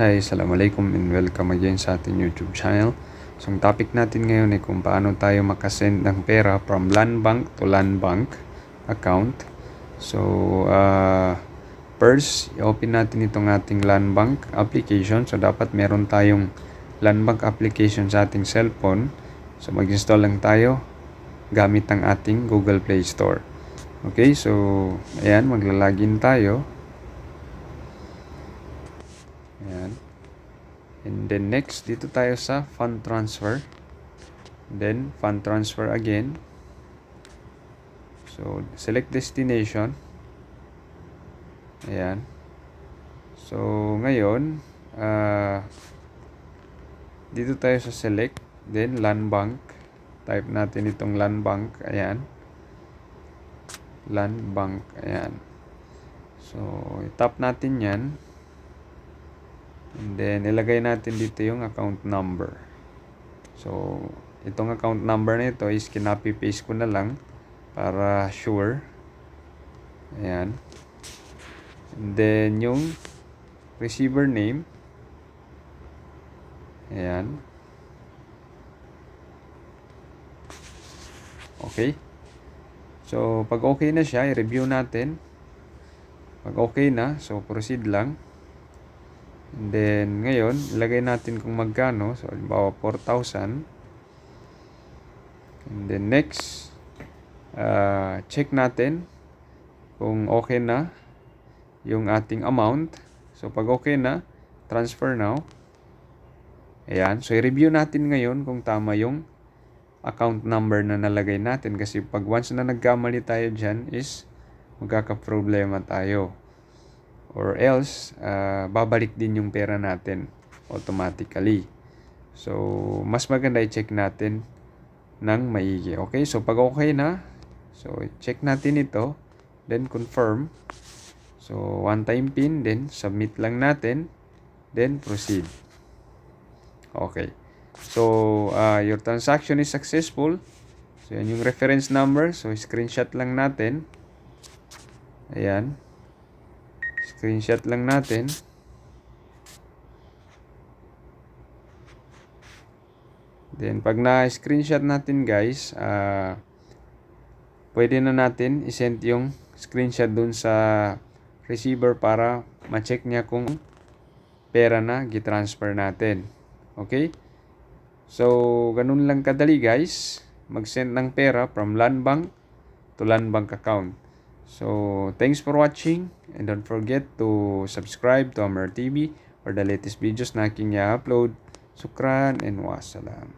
Hi, Assalamualaikum and welcome again sa ating YouTube channel. So, ang topic natin ngayon ay kung paano tayo makasend ng pera from Landbank to Lanbank account. So, first, i-open natin itong ating Landbank application. So, dapat meron tayong Landbank application sa ating cellphone. So, mag-install lang tayo gamit ang ating Google Play Store. Okay, so, ayan, maglalagin tayo. Ayan. And then next, dito tayo sa fund transfer. Then fund transfer again. So select destination. Ayan. So ngayon, dito tayo sa select. Then Landbank. Type natin itong Landbank. Ayan. Landbank. Ayan. So i-tap natin yan. And then, ilagay natin dito yung account number. So, itong account number na ito is kinopy-paste ko na lang para sure. Ayan. And then, yung receiver name. Ayan. Okay. So, pag okay na siya, i-review natin. Pag okay na, so proceed lang. And then, ngayon, ilagay natin kung magkano. So, halimbawa, 4,000. And then, next, check natin kung okay na yung ating amount. So, pag okay na, transfer now. Ayan. So, i-review natin ngayon kung tama yung account number na nalagay natin. Kasi pag once na nagkamali tayo dyan is magkakaproblema tayo. Or else, babalik din yung pera natin automatically. So, mas maganda i-check natin ng maigi. Okay? So, pag okay na, so, check natin ito. Then, confirm. So, one-time PIN. Then, submit lang natin. Then, proceed. Okay. So, your transaction is successful. So, yan yung reference number. So, screenshot lang natin. Ayan. Screenshot lang natin. Then, pag na-screenshot natin guys, pwede na natin isend yung screenshot dun sa receiver para ma-check niya kung pera na gitransfer natin. Okay? So, ganun lang kadali guys. Mag-send ng pera from Landbank to Landbank account. So, thanks for watching and don't forget to subscribe to Amar TV for the latest videos na aking i-upload. Sukran and wassalam.